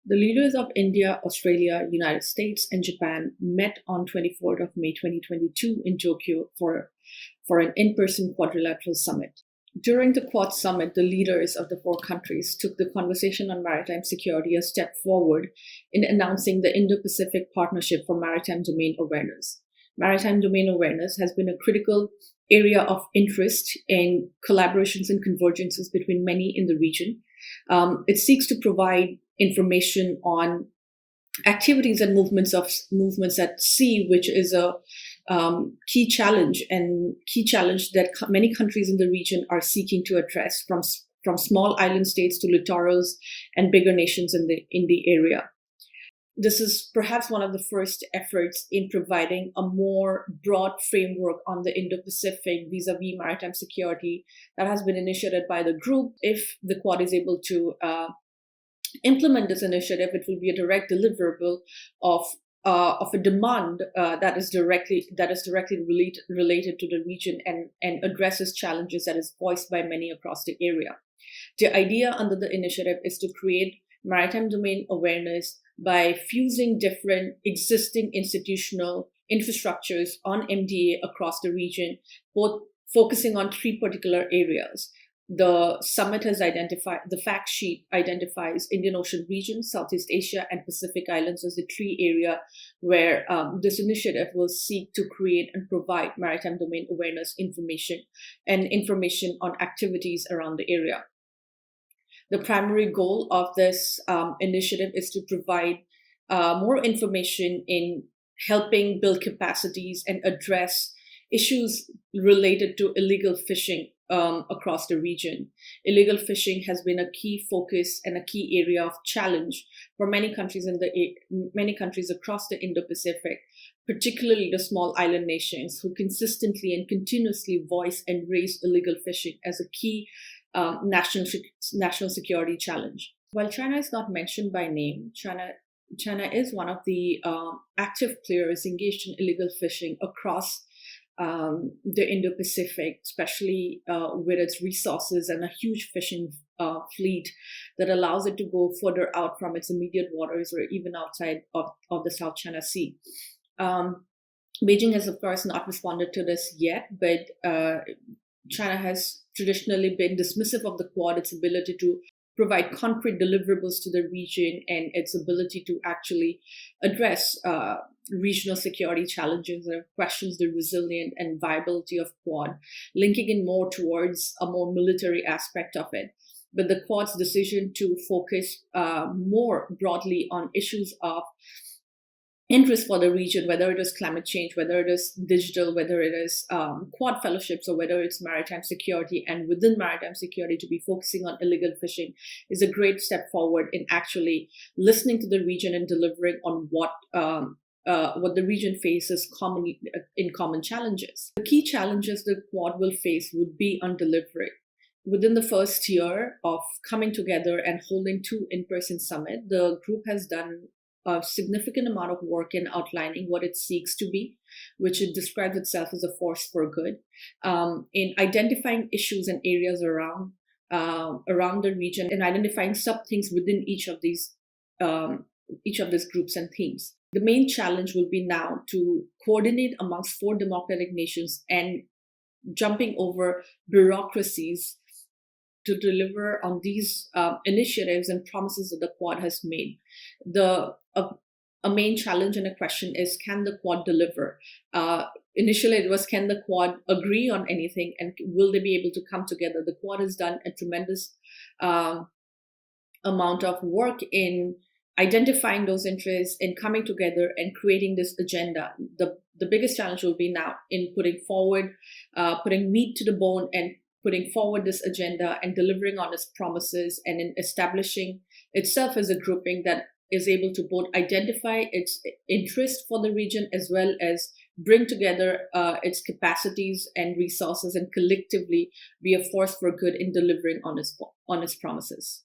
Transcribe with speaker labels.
Speaker 1: The leaders of India, Australia, United States, and Japan met on 24th of May 2022 in Tokyo for an in-person quadrilateral summit. During the Quad Summit, the leaders of the four countries took the conversation on maritime security a step forward in announcing the Indo-Pacific Partnership for Maritime Domain Awareness. Maritime domain awareness has been a critical area of interest in collaborations and convergences between many in the region. It seeks to provide information on activities and movements at sea, which is a key challenge that many countries in the region are seeking to address, from small island states to littorals and bigger nations in the area. This is perhaps one of the first efforts in providing a more broad framework on the Indo-Pacific vis-a-vis maritime security that has been initiated by the group. If the Quad is able to implement this initiative, it will be a direct deliverable of a demand that is directly related to the region and addresses challenges that is voiced by many across the area. The idea under the initiative is to create maritime domain awareness by fusing different existing institutional infrastructures on MDA across the region, both focusing on three particular areas. The summit has the fact sheet identifies Indian Ocean region, Southeast Asia, and Pacific Islands as the three areas where this initiative will seek to create and provide maritime domain awareness information on activities around the area. The primary goal of this initiative is to provide more information in helping build capacities and address issues related to illegal fishing across the region. Illegal fishing has been a key focus and a key area of challenge for many countries across the Indo-Pacific, particularly the small island nations who consistently and continuously voice and raise illegal fishing as a key national security challenge. While China is not mentioned by name, China is one of the active players engaged in illegal fishing across the Indo-Pacific, especially with its resources and a huge fishing fleet that allows it to go further out from its immediate waters or even outside of the South China Sea. Beijing has, of course, not responded to this yet, but China has traditionally been dismissive of the Quad, its ability to provide concrete deliverables to the region, and its ability to actually address regional security challenges that questions the resilience and viability of Quad, linking in more towards a more military aspect of it. But the Quad's decision to focus more broadly on issues of interest for the region, whether it is climate change, whether it is digital, whether it is Quad fellowships, or whether it's maritime security, and within maritime security to be focusing on illegal fishing, is a great step forward in actually listening to the region and delivering on what the region faces in common challenges. The key challenges the Quad will face would be on delivery. Within the first year of coming together and holding two in-person summits, the group has done a significant amount of work in outlining what it seeks to be, which it describes itself as a force for good, in identifying issues and areas around the region, and identifying sub-things within each of these groups and themes. The main challenge will be now to coordinate amongst four democratic nations and jumping over bureaucracies to deliver on these initiatives and promises that the Quad has made. A main challenge and a question is, can the Quad deliver? Initially, it was, can the Quad agree on anything, and will they be able to come together? The Quad has done a tremendous amount of work in identifying those interests and coming together and creating this agenda. The biggest challenge will be now in putting meat to the bone and putting forward this agenda and delivering on its promises, and in establishing itself as a grouping that is able to both identify its interest for the region as well as bring together its capacities and resources and collectively be a force for good in delivering on its promises.